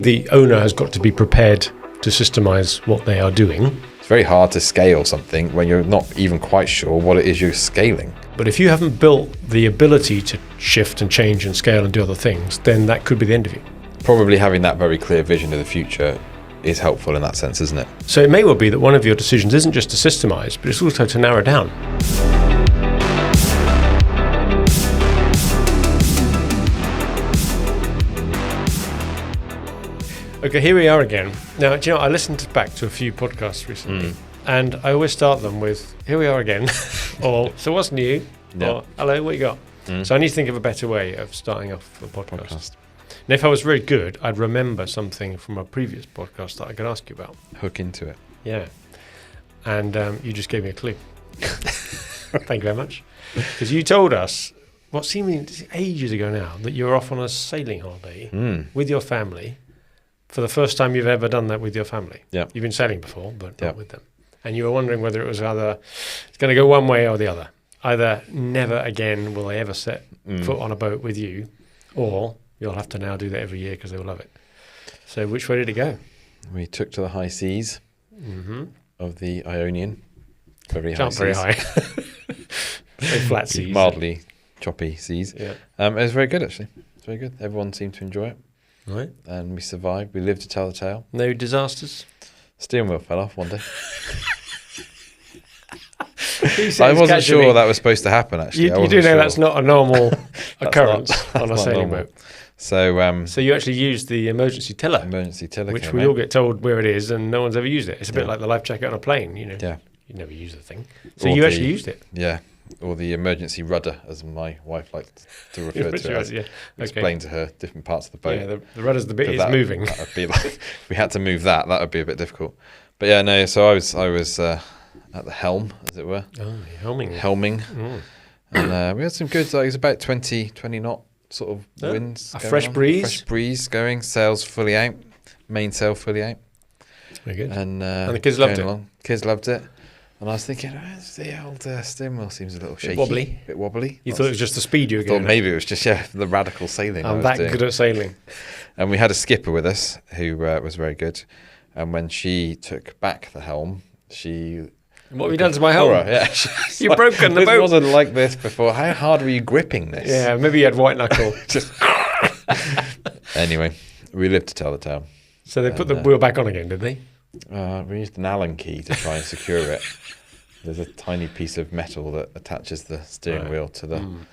The owner has got to be prepared to systemize what they are doing. It's very hard to scale something when you're not even quite sure what it is you're scaling. But if you haven't built the ability to shift and change and scale and do other things, then that could be the end of you. Probably having that very clear vision of the future is helpful in that sense, isn't it? So it may well be that one of your decisions isn't just to systemize, but it's also to narrow down. Okay, here we are again. Now, do you know, I listened back to a few podcasts recently, and I always start them with, here we are again, or, so what's new, or, hello, what you got? So I need to think of a better way of starting off the podcast. And if I was very good, I'd remember something from a previous podcast that I could ask you about. Hook into it. Yeah. And you just gave me a clue. Thank you very much. Because you told us, what seemed ages ago now, that you were off on a sailing holiday with your family. For the first time you've ever done that with your family. Yeah. You've been sailing before, but not with them. And you were wondering whether it was either it's going to go one way or the other. Either never again will they ever set foot on a boat with you, or you'll have to now do that every year because they will love it. So which way did it go? We took to the high seas of the Ionian. Very high Not very seas. high. Very flat seas. Mildly choppy seas. Yeah. It was very good, actually. It's very good. Everyone seemed to enjoy it. Right. And we survived. We lived to tell the tale. No disasters? Steering wheel fell off one day. I wasn't sure that was supposed to happen, actually. You do know that's not a normal occurrence on a sailing boat. So you actually used the emergency tiller. Which we all get told where it is, and no one's ever used it. It's a bit like the life jacket on a plane, you know. Yeah. You never use the thing. So you actually used it. Yeah. Or the emergency rudder, as my wife liked to refer to it. Yeah. Explain to her different parts of the boat. Yeah, the rudder's the bit is moving. That would be like, if we had to move that would be a bit difficult. But yeah, no. So I was at the helm, as it were. Oh, helming. And we had some good. It was about 20 knot sort of winds. A fresh breeze. Fresh breeze going. Sails fully out. Mainsail fully out. Very good. And the kids loved it. Kids loved it. And I was thinking, the old steering wheel seems a little shaky. Bit wobbly. You thought it was just the speed you were going at? Maybe it was just, the radical sailing I'm that good at sailing. And we had a skipper with us who was very good. And when she took back the helm, what have you done to my helm? Yeah, You've broken the boat. This wasn't like this before. How hard were you gripping this? Yeah, maybe you had white knuckle. Anyway, we lived to tell the tale. So they put the wheel back on again, did they? We used an Allen key to try and secure it. There's a tiny piece of metal that attaches the steering wheel to the column.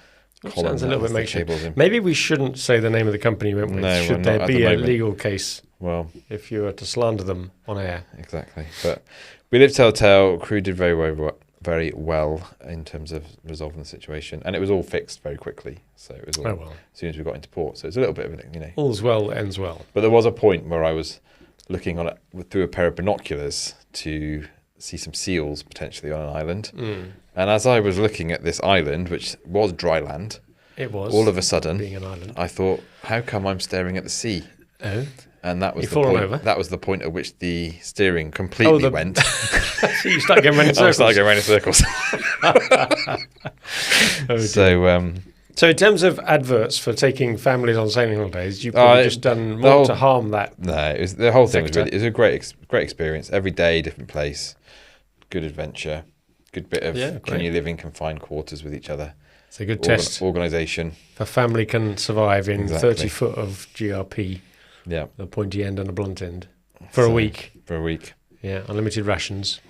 Sounds a little bit makeshift. Maybe we shouldn't say the name of the company we went with. No, should there be a legal case? Well, if you were to slander them on air. Exactly. But we lived to tell the tale. Crew did very well in terms of resolving the situation, and it was all fixed very quickly. So it was all as soon as we got into port. So it's a little bit of it, All's well that ends well. But there was a point where I was looking on it through a pair of binoculars to see some seals potentially on an island. And as I was looking at this island, which was dry land, it was all of a sudden being an island. I thought, how come I'm staring at the sea? Oh. And that was You've fallen point. Over. That was the point at which the steering completely went. So you start going around in circles. I started going around in circles. So in terms of adverts for taking families on sailing holidays, you've probably just done more to harm that. No, the whole thing was a great experience. Every day, different place, good adventure, good bit of can you live in confined quarters with each other. It's a good test. Organisation. A family can survive in 30 foot of GRP. Yeah. A pointy end and a blunt end. For a week. Yeah, unlimited rations.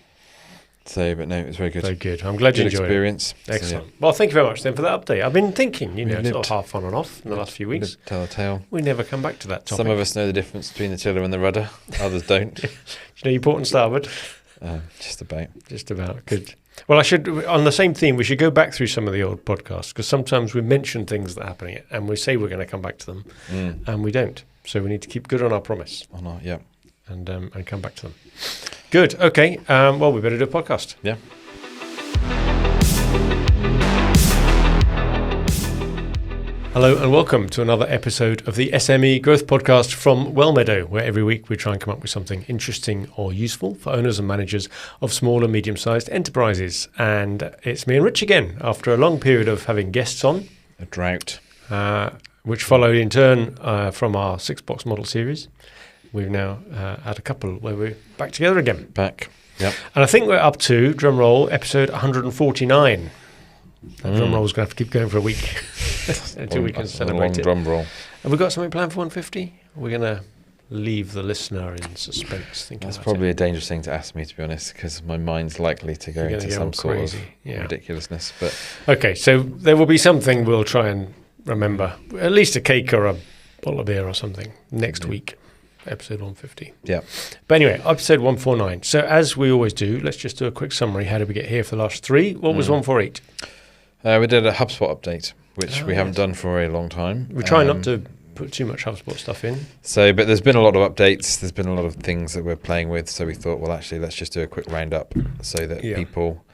But no, it was very good. Very good. I'm glad you enjoyed experience. It. Excellent. Well, thank you very much then for that update. I've been thinking, sort of half on and off in the last few weeks. Tell a tale. We never come back to that topic. Some of us know the difference between the tiller and the rudder. Others don't. Do you know your port and starboard? Just about. Just about. Good. Well, on the same theme, we should go back through some of the old podcasts, because sometimes we mention things that are happening and we say we're going to come back to them and we don't. So we need to keep good on our promise. And come back to them. Good. Okay. Well, we better do a podcast. Yeah. Hello and welcome to another episode of the SME Growth Podcast from Wellmeadow, where every week we try and come up with something interesting or useful for owners and managers of small and medium-sized enterprises. And it's me and Rich again, after a long period of having guests on. A drought. Which followed in turn from our 6-box model series. we've now had a couple where we're back together again. Yep. And I think we're up to, drum roll, episode 149. That drum roll's going to have to keep going for a week until we can celebrate it. Drum roll. Have we got something planned for 150? We're going to leave the listener in suspense. That's probably a dangerous thing to ask me, to be honest, because my mind's likely to go into some sort of ridiculousness. But okay, so there will be something we'll try and remember. At least a cake or a bottle of beer or something next week. Episode 150. Yeah. But anyway, episode 149. So as we always do, let's just do a quick summary. How did we get here for the last three? What was 148? We did a HubSpot update, which we haven't done for a long time. We try not to put too much HubSpot stuff in. But there's been a lot of updates. There's been a lot of things that we're playing with. So we thought, well, actually, let's just do a quick roundup so that people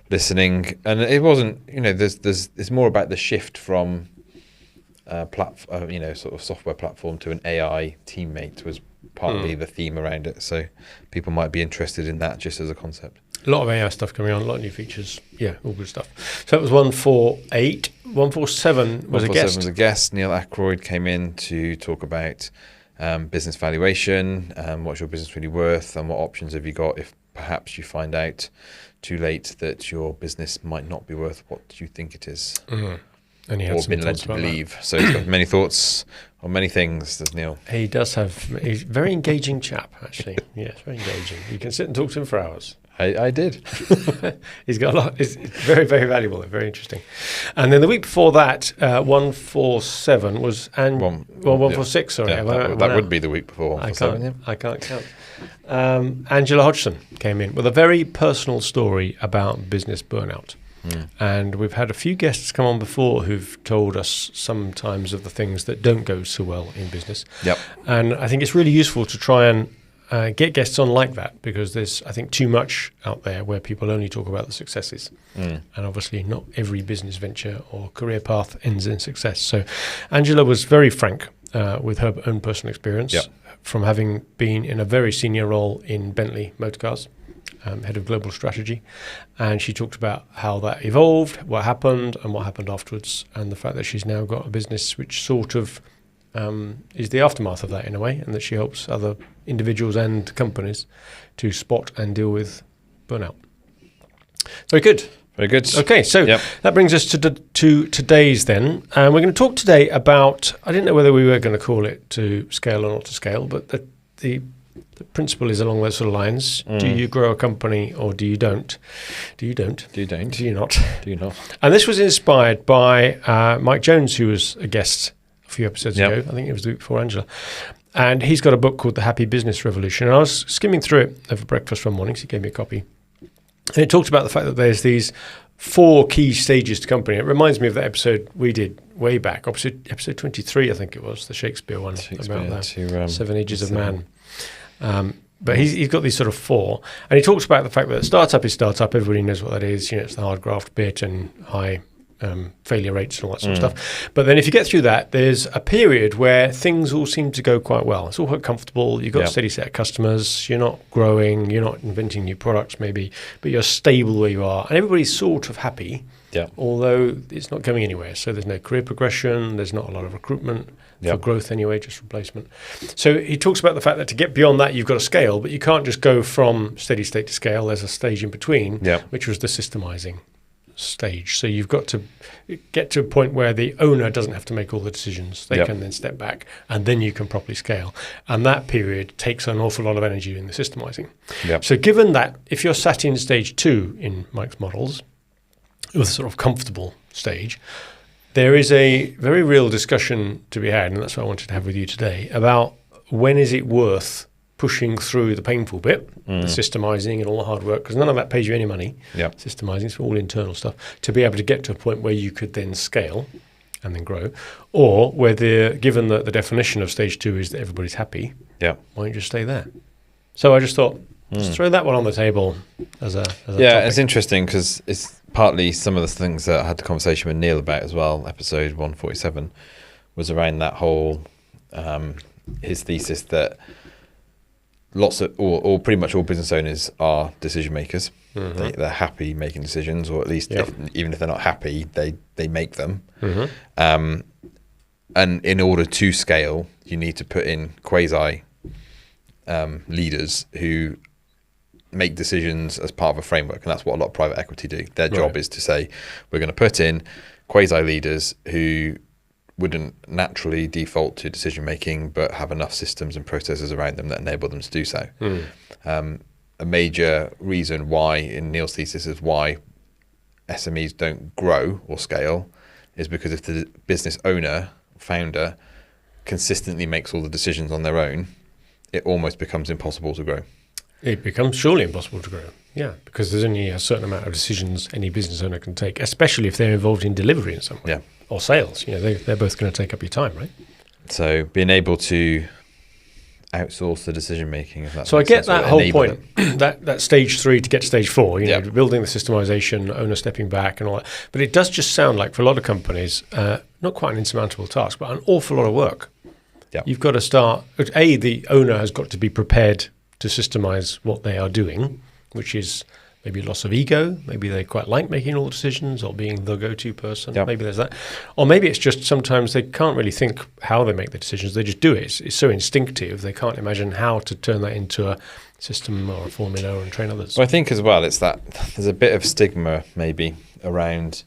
listening, and it wasn't, it's more about the shift from sort of software platform to an AI teammate was partly the theme around it. So people might be interested in that just as a concept. A lot of AI stuff coming on, a lot of new features. Yeah, all good stuff. So that was 148. 147 was a guest. 147 was a guest. Neil Ackroyd came in to talk about business valuation, what's your business really worth, and what options have you got if perhaps you find out too late that your business might not be worth what you think it is. Mm-hmm. And he had some been led to believe. That. So he's got many thoughts on many things, does Neil? He does have. He's a very engaging chap, actually. Yes, very engaging. You can sit and talk to him for hours. I did. He's got a lot. It's very, very valuable and very interesting. And then the week before that, 147 was 146. Sorry, that would be the week before. I can't count. Angela Hodgson came in with a very personal story about business burnout. And we've had a few guests come on before who've told us sometimes of the things that don't go so well in business. Yep. And I think it's really useful to try and get guests on like that, because there's, I think, too much out there where people only talk about the successes. And obviously not every business venture or career path ends in success. So Angela was very frank with her own personal experience from having been in a very senior role in Bentley Motorcars. Head of global strategy, and she talked about how that evolved, what happened afterwards, and the fact that she's now got a business which sort of is the aftermath of that in a way, and that she helps other individuals and companies to spot and deal with burnout. Very good. Very good. Okay, so that brings us to today's then, and we're going to talk today about, I didn't know whether we were going to call it to scale or not to scale, but the principle is along those sort of lines. Do you grow a company or do you don't? Do you don't? Do you don't? Do you not? Do you not? And this was inspired by Mike Jones, who was a guest a few episodes ago. I think it was the week before Angela. And he's got a book called The Happy Business Revolution. And I was skimming through it over breakfast one morning, so he gave me a copy. And it talked about the fact that there's these 4 key stages to company. It reminds me of that episode we did way back, episode 23, I think it was, the Shakespeare one, about that 7 Ages of Man. But he's got these sort of 4, and he talks about the fact that startup is startup. Everybody knows what that is. It's the hard graft bit and high failure rates and all that sort of stuff. But then if you get through that, there's a period where things all seem to go quite well. It's all quite comfortable. You've got a steady set of customers. You're not growing. You're not inventing new products maybe, but you're stable where you are. And everybody's sort of happy, although it's not going anywhere. So there's no career progression. There's not a lot of recruitment for growth anyway, just replacement. So he talks about the fact that to get beyond that, you've got to scale, but you can't just go from steady state to scale. There's a stage in between, which was the systemising stage. So you've got to get to a point where the owner doesn't have to make all the decisions. They can then step back, and then you can properly scale. And that period takes an awful lot of energy in the systemising. So given that, if you're sat in stage 2 in Mike's models, with a sort of comfortable stage, there is a very real discussion to be had, and that's what I wanted to have with you today, about when is it worth pushing through the painful bit, the systemising and all the hard work, because none of that pays you any money. Systemising is all internal stuff, to be able to get to a point where you could then scale and then grow, or whether, given that the definition of stage 2 is that everybody's happy, why don't you just stay there? So I just thought, just throw that one on the table as a topic. It's interesting because it's partly some of the things that I had the conversation with Neil about as well. Episode 147 was around that whole his thesis that lots of or pretty much all business owners are decision makers. They're happy making decisions, or at least even if they're not happy, they make them. And in order to scale, you need to put in quasi leaders who make decisions as part of a framework, and that's what a lot of private equity do. Their job is to say, we're going to put in quasi leaders who wouldn't naturally default to decision making, but have enough systems and processes around them that enable them to do so. A major reason why, in Neil's thesis, is why SMEs don't grow or scale is because if the business owner, founder, consistently makes all the decisions on their own, it almost becomes impossible to grow. It becomes surely impossible to grow. Yeah, because there's only a certain amount of decisions any business owner can take, especially if they're involved in delivery in some way. Yeah. Or sales. They're both going to take up your time, right? So being able to outsource the decision making. So I get that whole point, that stage 3 to get to stage 4, building the systemization, owner stepping back and all that. But it does just sound like, for a lot of companies, not quite an insurmountable task, but an awful lot of work. Yeah. You've got to start, the owner has got to be prepared to systemize what they are doing, which is maybe loss of ego. Maybe they quite like making all the decisions or being the go-to person. Yep. Maybe there's that. Or maybe it's just sometimes they can't really think how they make the decisions. They just do it. It's so instinctive. They can't imagine how to turn that into a system or a formula and train others. Well, I think as well, it's that there's a bit of stigma maybe around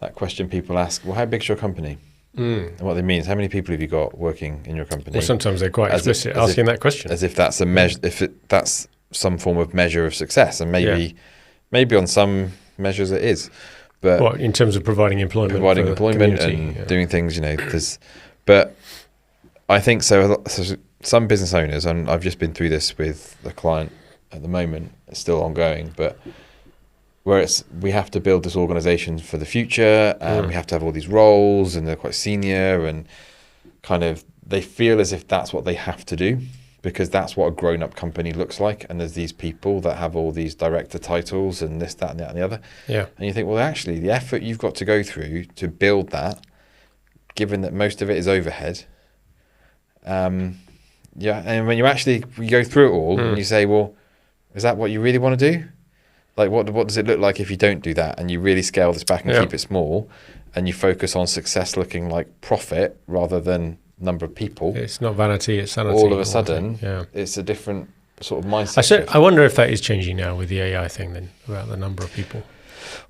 that question people ask, well, how big's your company? And what they mean is, how many people have you got working in your company? Well, sometimes they're quite explicit asking that question. As if that's a measure, that's some form of measure of success, and maybe on some measures it is, but what, in terms of providing employment and doing things, but I think so some business owners, and I've just been through this with a client at the moment, it's still ongoing, but where we have to build this organization for the future, and we have to have all these roles, and they're quite senior, and kind of they feel as if that's what they have to do, because that's what a grown-up company looks like, and there's these people that have all these director titles and this, that, and that, and the other. Yeah. And you think, well, actually, the effort you've got to go through to build that, given that most of it is overhead, and when you go through it all, and you say, well, is that what you really want to do? Like, what does it look like if you don't do that, and you really scale this back and keep it small, and you focus on success looking like profit rather than number of people? It's not vanity, it's sanity. All of a sudden, it's a different sort of mindset. I wonder if that is changing now with the AI thing then, about the number of people.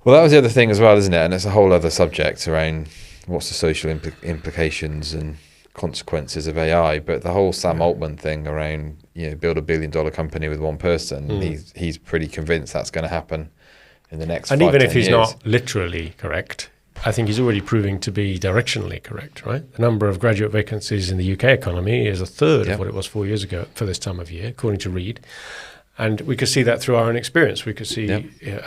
Well, that was the other thing as well, isn't it? And it's a whole other subject around what's the social implications and consequences of AI. But the whole Sam Altman thing around, build $1 billion company with one person, he's pretty convinced that's going to happen in the next 5-10 years. And even if he's not literally correct, I think he's already proving to be directionally correct, right? The number of graduate vacancies in the UK economy is a third of what it was 4 years ago for this time of year, according to Reed. And we could see that through our own experience. We could see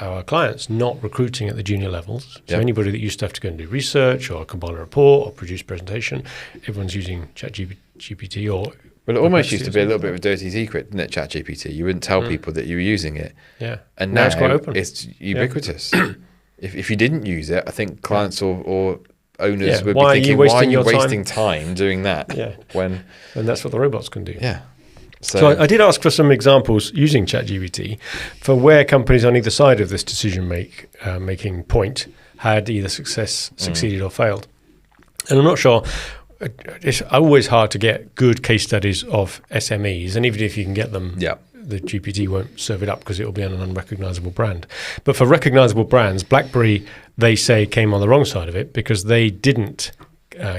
our clients not recruiting at the junior levels. So anybody that used to have to go and do research or compile a report or produce a presentation, everyone's using ChatGPT or... Well, it almost used to be a little bit of a dirty secret, didn't it, ChatGPT? You wouldn't tell people that you were using it. Yeah. And now it's quite open. It's ubiquitous. If you didn't use it, I think clients or owners would be thinking, why are you wasting time doing that when that's what the robots can do? Yeah. So I did ask for some examples using ChatGPT for where companies on either side of this decision making point had either succeeded or failed. And I'm not sure, it's always hard to get good case studies of SMEs, and even if you can get them, the GPT won't serve it up because it will be on an unrecognizable brand. But for recognizable brands, BlackBerry, they say, came on the wrong side of it because they didn't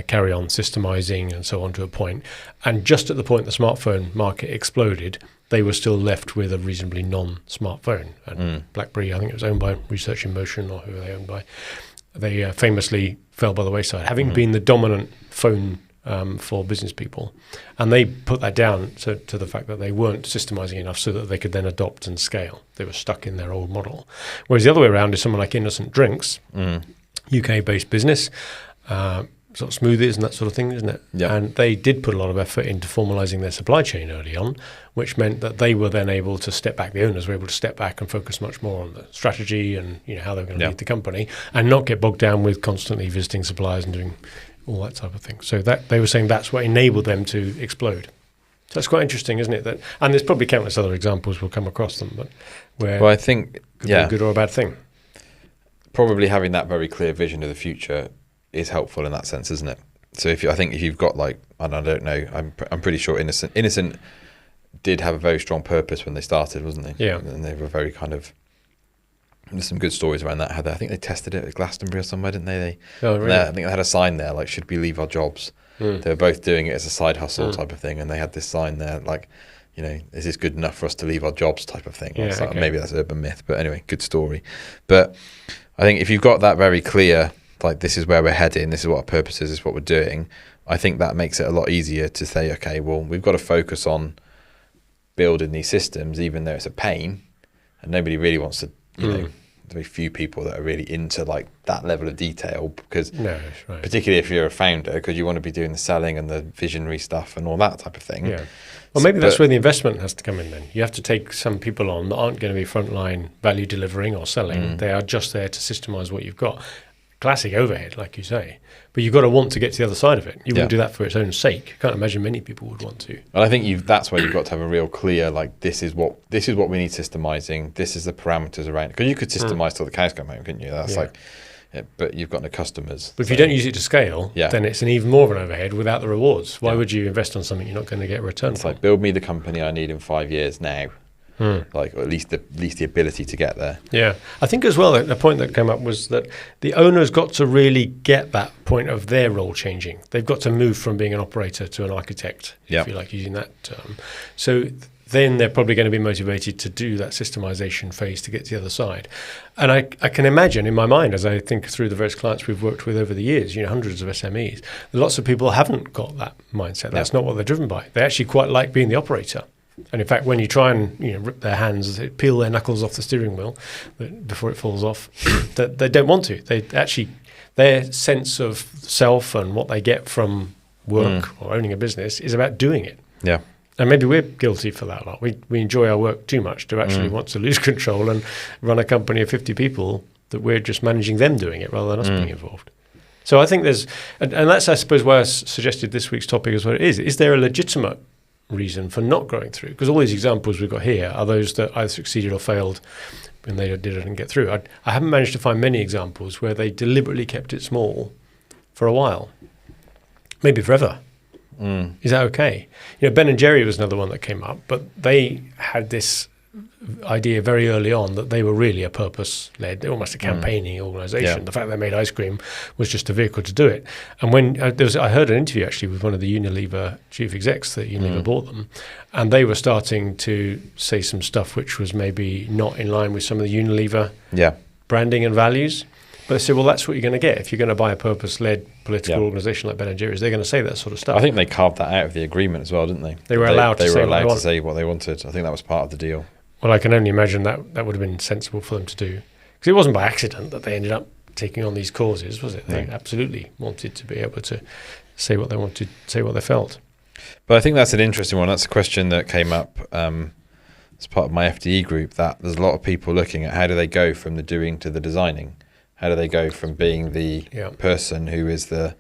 carry on systemizing and so on to a point. And just at the point the smartphone market exploded, they were still left with a reasonably non-smartphone. And BlackBerry, I think it was owned by Research in Motion, or who were they owned by, they famously fell by the wayside, having been the dominant phone for business people. And they put that down to the fact that they weren't systemizing enough so that they could then adopt and scale. They were stuck in their old model. Whereas the other way around is someone like Innocent Drinks, UK-based business, sort of smoothies and that sort of thing, isn't it? Yeah. And they did put a lot of effort into formalizing their supply chain early on, which meant that they were then able to step back, the owners were able to step back and focus much more on the strategy and how they were going to lead the company, and not get bogged down with constantly visiting suppliers and doing all that type of thing. So that they were saying that's what enabled them to explode. So that's quite interesting, isn't it? And there's probably countless other examples, we'll come across them, but where I think could be a good or a bad thing. Probably having that very clear vision of the future is helpful in that sense, isn't it? So I think if you've got I don't know, I'm pretty sure Innocent did have a very strong purpose when they started, wasn't they? Yeah. And they were very kind of, there's some good stories around that. How I think they tested it at Glastonbury or somewhere, didn't they? Oh, really? I think they had a sign there, like, should we leave our jobs? They were both doing it as a side hustle type of thing, and they had this sign there, like, is this good enough for us to leave our jobs type of thing? Yeah, okay. Maybe that's urban myth, but anyway, good story. But I think if you've got that very clear, like, this is where we're heading, this is what our purpose is, this is what we're doing, I think that makes it a lot easier to say, okay, well, we've got to focus on building these systems, even though it's a pain, and nobody really wants to, very few people that are really into like that level of detail, because particularly if you're a founder, because you want to be doing the selling and the visionary stuff and all that type of thing. Yeah. Well, maybe that's where the investment has to come in then. You have to take some people on that aren't going to be frontline value delivering or selling. They are just there to systemize what you've got. Classic overhead, like you say. But you've got to want to get to the other side of it. You wouldn't do that for its own sake. I can't imagine many people would want to. And I think that's where you've got to have a real clear, like, this is what we need systemizing. This is the parameters around it. Because you could systemize till the cows come home, couldn't you? That's but you've got no customers. But if you don't use it to scale, then it's an even more of an overhead without the rewards. Why would you invest on something you're not going to get a return from? Like, build me the company I need in 5 years now. Like, or at least the ability to get there. Yeah, I think as well the point that came up was that the owner's got to really get that point of their role changing. They've got to move from being an operator to an architect, if you like using that term. So then they're probably going to be motivated to do that systemization phase to get to the other side. And I can imagine in my mind, as I think through the various clients we've worked with over the years, hundreds of SMEs, lots of people haven't got that mindset. That's not what they're driven by. They actually quite like being the operator. And in fact, when you try and rip their hands, peel their knuckles off the steering wheel before it falls off, that they don't want to. They actually, their sense of self and what they get from work or owning a business is about doing it. Yeah. And maybe we're guilty for that lot. We enjoy our work too much to actually want to lose control and run a company of 50 people that we're just managing them doing it rather than us being involved. So I think there's, and that's, I suppose, why I suggested this week's topic is what it is. Is there a legitimate reason for not growing through? Because all these examples we've got here are those that either succeeded or failed when they didn't get through. I haven't managed to find many examples where they deliberately kept it small for a while, maybe forever. Is that okay? Ben and Jerry was another one that came up, but they had this idea very early on that they were really a purpose-led, almost a campaigning organisation. Yeah. The fact they made ice cream was just a vehicle to do it. And when I heard an interview actually with one of the Unilever chief execs that Unilever bought them, and they were starting to say some stuff which was maybe not in line with some of the Unilever branding and values. But they said, well, that's what you're going to get if you're going to buy a purpose-led political organisation like Ben & Jerry's. They're going to say that sort of stuff. I think they carved that out of the agreement as well, didn't they? They were allowed to say what they wanted. I think that was part of the deal. Well, I can only imagine that would have been sensible for them to do. Because it wasn't by accident that they ended up taking on these causes, was it? They absolutely wanted to be able to say what they wanted, say what they felt. But I think that's an interesting one. That's a question that came up as part of my FDE group, that there's a lot of people looking at how do they go from the doing to the designing. How do they go from being the person who is the,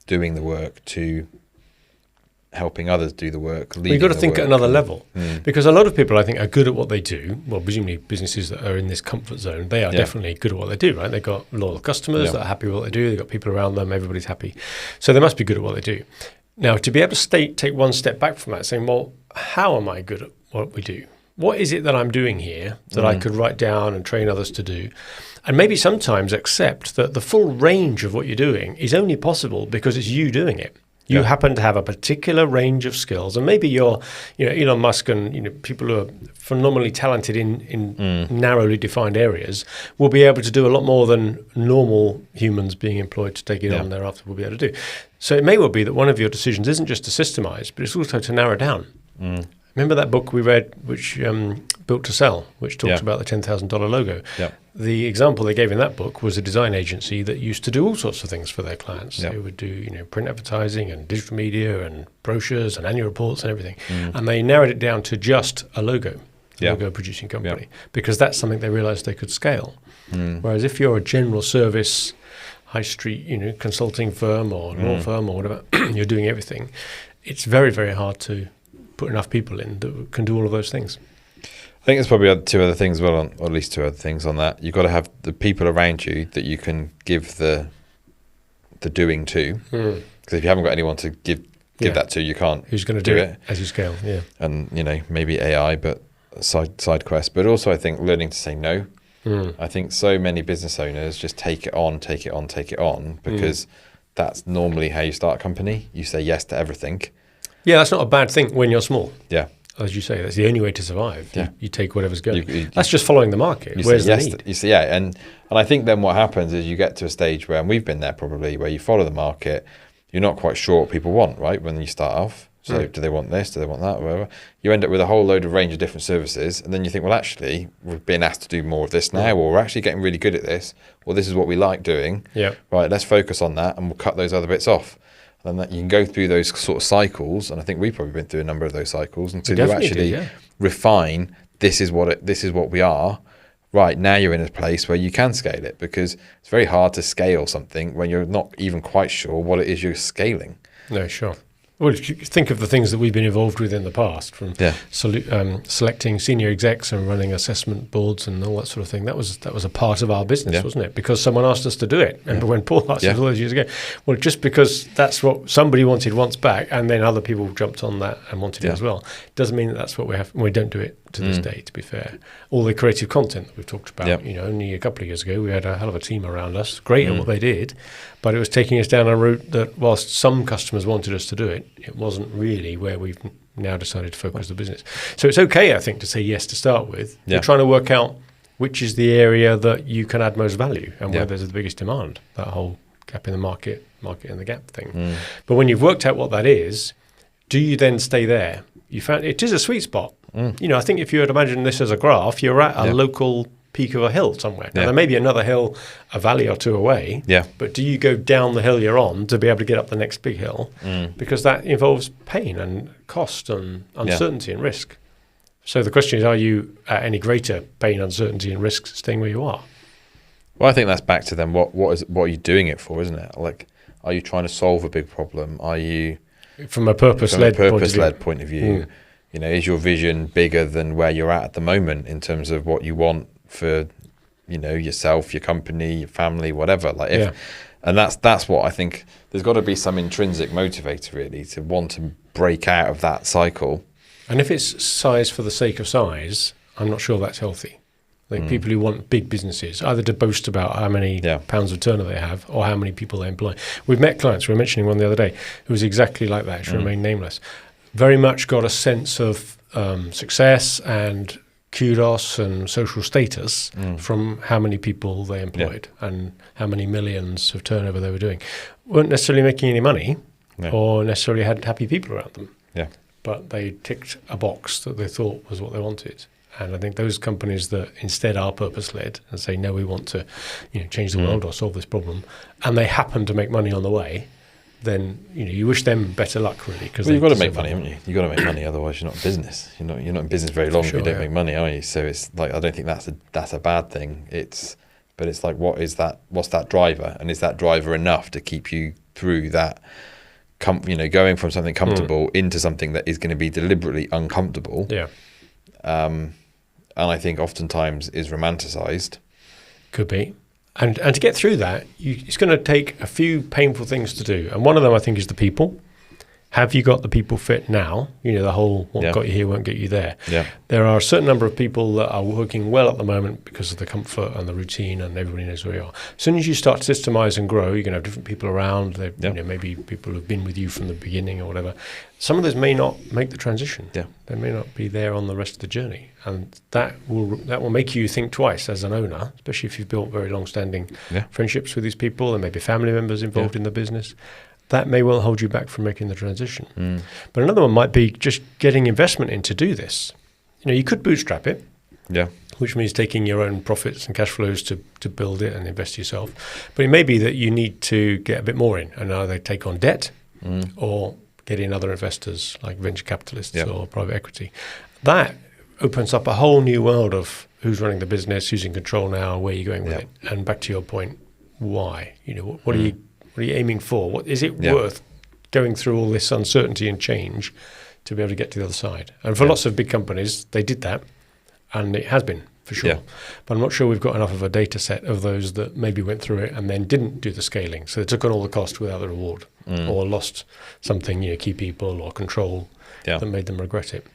doing the work to helping others do the work, leading You've got to think at another level. Because a lot of people, I think, are good at what they do. Well, presumably businesses that are in this comfort zone, they are definitely good at what they do, right? They've got loyal customers that are happy with what they do. They've got people around them. Everybody's happy. So they must be good at what they do. Now, to be able to take one step back from that, saying, well, how am I good at what we do? What is it that I'm doing here that I could write down and train others to do? And maybe sometimes accept that the full range of what you're doing is only possible because it's you doing it. You happen to have a particular range of skills, and maybe you're, Elon Musk and people who are phenomenally talented in narrowly defined areas will be able to do a lot more than normal humans being employed to take it on thereafter will be able to do. So it may well be that one of your decisions isn't just to systemize, but it's also to narrow down. Remember that book we read, which Built to Sell, which talks about the $10,000 logo. The example they gave in that book was a design agency that used to do all sorts of things for their clients. They would do, print advertising and digital media and brochures and annual reports and everything. And they narrowed it down to just a logo producing company, because that's something they realized they could scale. Whereas if you're a general service, high street, consulting firm or law firm or whatever, you're doing everything, it's very, very hard to put enough people in that can do all of those things. I think there's probably two other things, or at least two other things on that. You've got to have the people around you that you can give the doing to. Because if you haven't got anyone to give give that to. You can't. Who's going to do it as you scale? Yeah. And maybe AI, but side quest. But also, I think learning to say no. I think so many business owners just take it on because that's normally how you start a company. You say yes to everything. Yeah, that's not a bad thing when you're small. Yeah. As you say, that's the only way to survive. Yeah. You take whatever's going. That's just following the market. Where's the need? You say, yeah, and I think then what happens is you get to a stage where, and we've been there probably, where you follow the market, you're not quite sure what people want, right, when you start off. So do they want this? Do they want that? Whatever. You end up with a whole load of range of different services, and then you think, well, actually, we're being asked to do more of this now, or we're actually getting really good at this, or this is what we like doing. Yeah. Right, let's focus on that, and we'll cut those other bits off. And then you can go through those sort of cycles, and I think we've probably been through a number of those cycles until you actually refine. This is what we are. Right, now you're in a place where you can scale it, because it's very hard to scale something when you're not even quite sure what it is you're scaling. No, sure. Well, if you think of the things that we've been involved with in the past, from selecting senior execs and running assessment boards and all that sort of thing, that was a part of our business, wasn't it? Because someone asked us to do it. Remember when Paul asked us all those years ago? Well, just because that's what somebody wanted once back, and then other people jumped on that and wanted it as well, doesn't mean that's what we have. We don't do it to this day, to be fair. All the creative content that we've talked about, only a couple of years ago, we had a hell of a team around us, great at what they did, but it was taking us down a route that, whilst some customers wanted us to do it, it wasn't really where we've now decided to focus the business. So it's okay, I think, to say yes to start with. You're trying to work out which is the area that you can add most value and where there's the biggest demand, that whole gap in the market in the gap thing. But when you've worked out what that is, do you then stay there? You found it is a sweet spot. I think if you had imagined this as a graph, you're at a local peak of a hill somewhere. Now, there may be another hill a valley or two away, but do you go down the hill you're on to be able to get up the next big hill? Because that involves pain and cost and uncertainty and risk. So the question is, are you at any greater pain, uncertainty and risk staying where you are? Well, I think that's back to then what are you doing it for, isn't it? Like, are you trying to solve a big problem? Are you... From a purpose-led point of view, is your vision bigger than where you're at the moment in terms of what you want for, yourself, your company, your family, whatever. And that's what I think. There's got to be some intrinsic motivator really to want to break out of that cycle. And if it's size for the sake of size, I'm not sure that's healthy. Like people who want big businesses, either to boast about how many pounds of turnover they have or how many people they employ. We've met clients, we were mentioning one the other day, who was exactly like that, she remained nameless. Very much got a sense of success and kudos and social status from how many people they employed and how many millions of turnover they were doing. Weren't necessarily making any money or necessarily had happy people around them. Yeah. But they ticked a box that they thought was what they wanted. And I think those companies that instead are purpose-led and say, no, we want to change the world or solve this problem, and they happen to make money on the way, then you wish them better luck, really. Because you've got to make money, haven't you? You've got to make money, otherwise you're not in business. You're not in business very long if you don't make money, are you? So it's like, I don't think that's a bad thing. But it's like, what's that driver? And is that driver enough to keep you through that, going from something comfortable into something that is going to be deliberately uncomfortable? Yeah. And I think oftentimes is romanticized. Could be. And to get through that, it's going to take a few painful things to do. And one of them, I think, is the people. Have you got the people fit now? The whole what got you here won't get you there. Yeah. There are a certain number of people that are working well at the moment because of the comfort and the routine, and everybody knows where you are. As soon as you start to systemize and grow, you're going to have different people around. Maybe people who've been with you from the beginning or whatever. Some of those may not make the transition. Yeah. They may not be there on the rest of the journey. And that will make you think twice as an owner, especially if you've built very long-standing friendships with these people and maybe family members involved in the business. That may well hold you back from making the transition. But another one might be just getting investment in to do this. You could bootstrap it, which means taking your own profits and cash flows to build it and invest yourself. But it may be that you need to get a bit more in and either take on debt or get in other investors like venture capitalists or private equity. That opens up a whole new world of who's running the business, who's in control now, where you're going with it. And back to your point, why? What are you aiming for? What is it worth going through all this uncertainty and change to be able to get to the other side? And for lots of big companies, they did that, and it has been for sure. But I'm not sure we've got enough of a data set of those that maybe went through it and then didn't do the scaling. So they took on all the cost without the reward. or lost something, key people or control that made them regret it.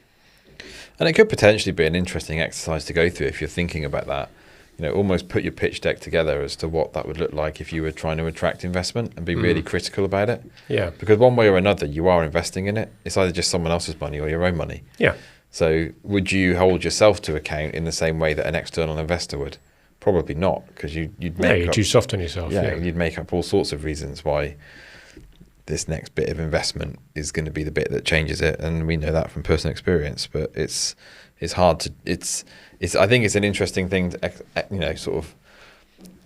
And it could potentially be an interesting exercise to go through if you're thinking about that. Almost put your pitch deck together as to what that would look like if you were trying to attract investment and be really critical about it. Yeah. Because one way or another, you are investing in it. It's either just someone else's money or your own money. Yeah. So would you hold yourself to account in the same way that an external investor would? Probably not, because you'd make you're too soft on yourself. Yeah, you'd make up all sorts of reasons why this next bit of investment is going to be the bit that changes it, and we know that from personal experience. But it's hard to I think it's an interesting thing to sort of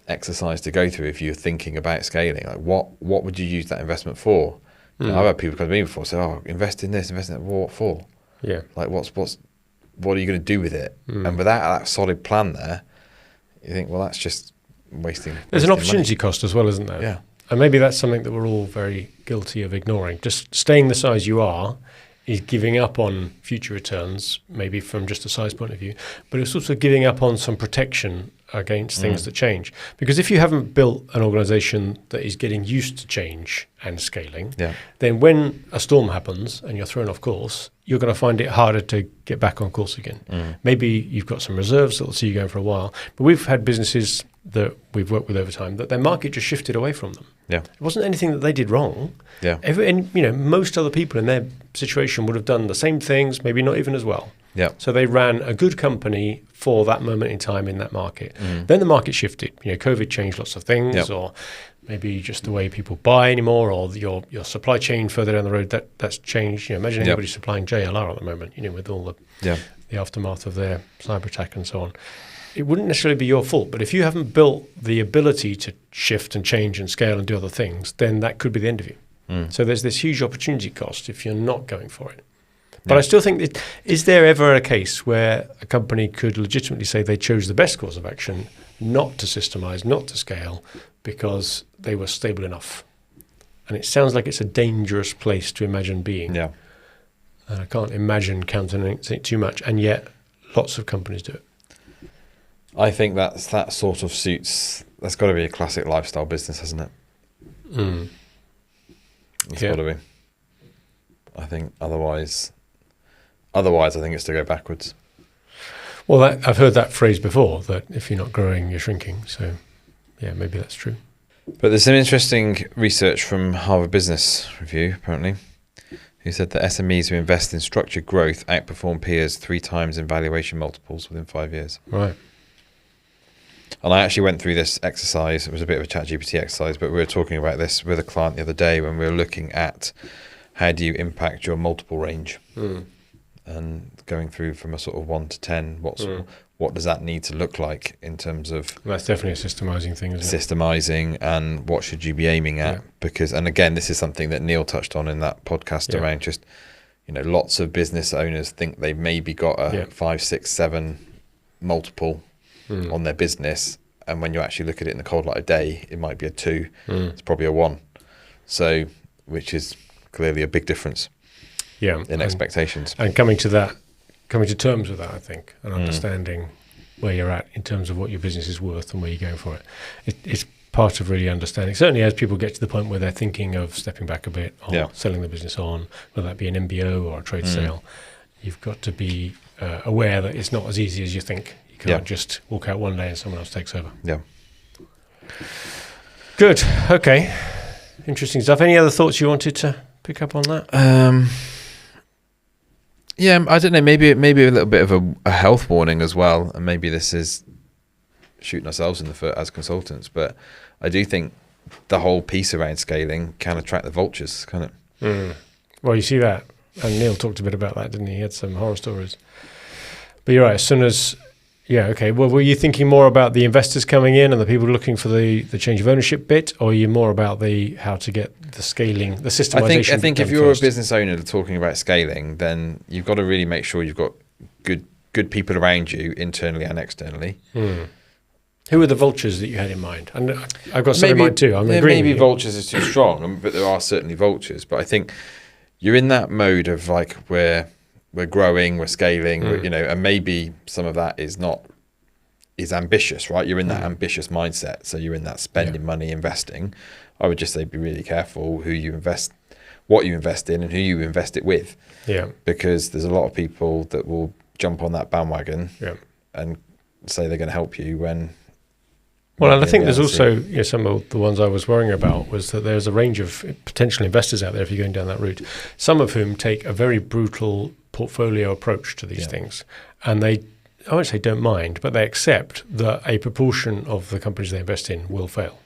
exercise to go through if you're thinking about scaling. Like what would you use that investment for? I've had people come to me before say, "Oh, invest in this, invest in that." Well, what for? Yeah. Like what are you going to do with it? And without that solid plan there, you think, well, that's just wasting. There's an opportunity cost as well, isn't there? Yeah. And maybe that's something that we're all very guilty of ignoring. Just staying the size you are is giving up on future returns, maybe from just a size point of view, but it's also giving up on some protection against things that change. Because if you haven't built an organization that is getting used to change and scaling, then when a storm happens and you're thrown off course, you're going to find it harder to get back on course again. Maybe you've got some reserves that will see you going for a while, but we've had businesses that we've worked with over time that their market just shifted away from them. Yeah. It wasn't anything that they did wrong. Yeah. And most other people in their situation would have done the same things, maybe not even as well. Yeah. So they ran a good company for that moment in time in that market. Then the market shifted. COVID changed lots of things, or maybe just the way people buy anymore, or your supply chain further down the road that's changed. Imagine anybody supplying JLR at the moment, with all the aftermath of their cyber attack and so on. It wouldn't necessarily be your fault, but if you haven't built the ability to shift and change and scale and do other things, then that could be the end of you. So there's this huge opportunity cost if you're not going for it. But I still think is there ever a case where a company could legitimately say they chose the best course of action not to systemize, not to scale, because they were stable enough? And it sounds like it's a dangerous place to imagine being. Yeah. And I can't imagine countenancing it too much, and yet lots of companies do it. I think that sort of suits. That's got to be a classic lifestyle business, hasn't it? It's got to be. I think otherwise, I think it's to go backwards. Well, I've heard that phrase before, that if you're not growing, you're shrinking. So, yeah, maybe that's true. But there's some interesting research from Harvard Business Review, apparently, who said that SMEs who invest in structured growth outperform peers 3 times in valuation multiples within 5 years. Right. And I actually went through this exercise. It was a bit of a ChatGPT exercise, but we were talking about this with a client the other day when we were looking at how do you impact your multiple range, and going through from a sort of 1 to 10. What does that need to look like in terms of? That's definitely a systemising thing, isn't it? Systemising, and what should you be aiming at? Yeah. Because, and again, this is something that Neil touched on in that podcast around just, lots of business owners think they've maybe got a 5, 6, 7 multiple on their business, and when you actually look at it in the cold light of day, it might be a 2. It's probably a 1. So, which is clearly a big difference. In expectations. And coming to terms with that, I think, and understanding where you're at in terms of what your business is worth and where you're going for it. It's part of really understanding. Certainly as people get to the point where they're thinking of stepping back a bit or selling the business on, whether that be an MBO or a trade sale, you've got to be aware that it's not as easy as you think. You can't just walk out one day and someone else takes over. Yeah. Good. Okay. Interesting stuff. Any other thoughts you wanted to pick up on that? Yeah, I don't know. Maybe a little bit of a health warning as well, and maybe this is shooting ourselves in the foot as consultants. But I do think the whole piece around scaling can attract the vultures, can't it? Well, you see that, and Neil talked a bit about that, didn't he? He had some horror stories. But you're right. As soon as well, were you thinking more about the investors coming in and the people looking for the change of ownership bit, or are you more about how to get the scaling, the systemization? I think if you're a business owner talking about scaling, then you've got to really make sure you've got good people around you, internally and externally. Who are the vultures that you had in mind? And I've got some in mind too. Maybe vultures is too strong, but there are certainly vultures. But I think you're in that mode of like we're growing, we're scaling, and maybe some of that is is ambitious, right? You're in that ambitious mindset. So you're in that spending money, investing. I would just say be really careful who you invest, what you invest in and who you invest it with. Yeah. Because there's a lot of people that will jump on that bandwagon and say they're going to help you when... Well, and I think there's also some of the ones I was worrying about was that there's a range of potential investors out there if you're going down that route, some of whom take a very brutal portfolio approach to these things. And they, I won't say don't mind, but they accept that a proportion of the companies they invest in will fail.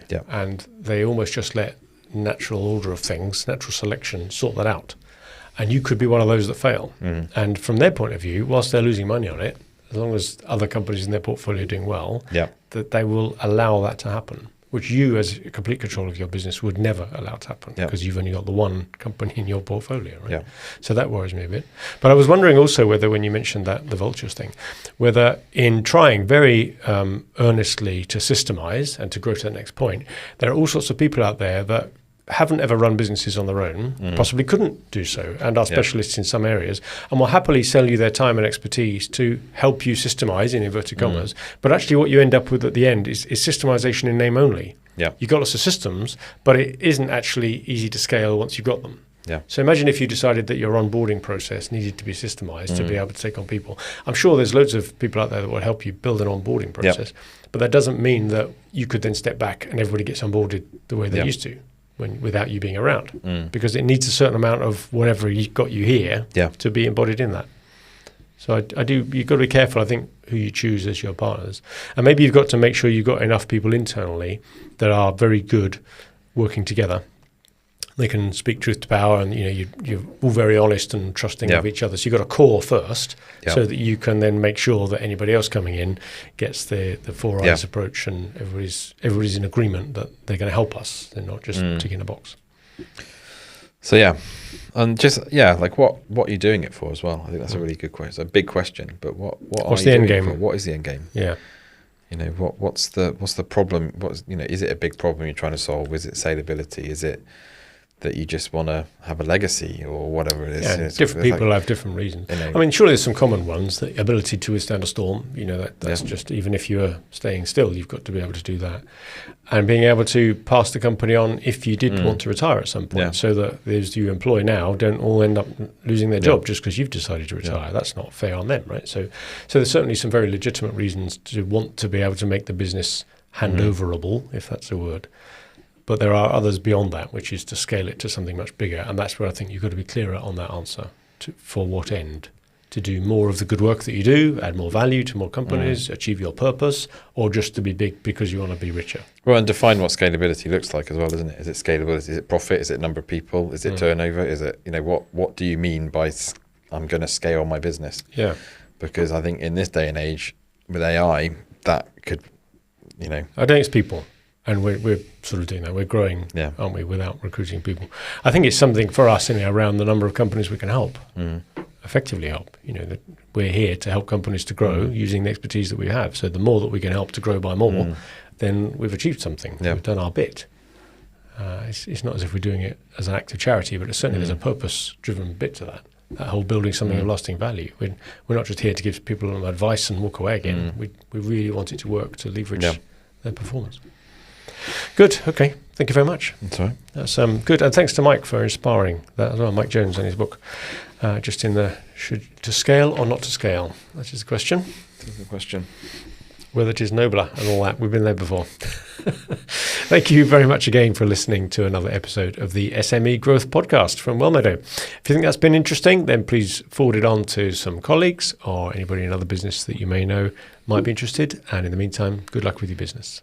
Yeah. And they almost just let natural order of things, natural selection, sort that out. And you could be one of those that fail. And from their point of view, whilst they're losing money on it, as long as other companies in their portfolio are doing well, that they will allow that to happen, which you as complete control of your business would never allow to happen because you've only got the one company in your portfolio, right? So that worries me a bit. But I was wondering also whether, when you mentioned that, the vultures thing, whether in trying very earnestly to systemize and to grow to the next point, there are all sorts of people out there that haven't ever run businesses on their own, possibly couldn't do so, and are specialists in some areas, and will happily sell you their time and expertise to help you systemize, in inverted commas. But actually what you end up with at the end is systemization in name only. You've got lots of systems, but it isn't actually easy to scale once you've got them. So imagine if you decided that your onboarding process needed to be systemized to be able to take on people. I'm sure there's loads of people out there that will help you build an onboarding process, but that doesn't mean that you could then step back and everybody gets onboarded the way they used to. Without you being around, because it needs a certain amount of whatever got you here to be embodied in that. So I do. You've got to be careful, I think, who you choose as your partners, and maybe you've got to make sure you've got enough people internally that are very good working together. They can speak truth to power, and you're all very honest and trusting of each other. So you've got a core first, so that you can then make sure that anybody else coming in gets the four eyes approach, and everybody's in agreement that they're going to help us. They're not just ticking a box. So and just like what are you doing it for as well? I think that's a really good question. It's a big question, but what's the end game? What is the end game? What's the problem? Is it a big problem you're trying to solve? Is it scalability? Is it that you just want to have a legacy or whatever it is? Different people have different reasons. I mean, surely there's some common ones. The ability to withstand a storm. That's just, even if you're staying still, you've got to be able to do that, and being able to pass the company on if you did want to retire at some point, so that those you employ now don't all end up losing their job just because you've decided to retire. That's not fair on them, right? So there's certainly some very legitimate reasons to want to be able to make the business handoverable, if that's a word. But there are others beyond that, which is to scale it to something much bigger. And that's where I think you've got to be clearer on that answer. For what end? To do more of the good work that you do, add more value to more companies, achieve your purpose, or just to be big because you want to be richer? Well, and define what scalability looks like as well, isn't it? Is it scalability? Is it profit? Is it number of people? Is it turnover? Is it, what do you mean by I'm going to scale my business? Because I think in this day and age with AI, that could, I think it's people. And we're sort of doing that. We're growing, aren't we, without recruiting people? I think it's something for us around the number of companies we can help, effectively help. That we're here to help companies to grow using the expertise that we have. So the more that we can help to grow by more, then we've achieved something. We've done our bit. It's not as if we're doing it as an act of charity, but certainly there's a purpose-driven bit to that. That whole building something of lasting value. We're not just here to give people advice and walk away again. We really want it to work to leverage their performance. Good. Okay. Thank you very much. That's all right. That's good. And thanks to Mike for inspiring that as well. Mike Jones in his book, just in the to scale or not to scale. That is the question. That's the question. Whether it is nobler and all that. We've been there before. Thank you very much again for listening to another episode of the SME Growth Podcast from Wellmeadow. If you think that's been interesting, then please forward it on to some colleagues or anybody in another business that you may know might be interested. And in the meantime, good luck with your business.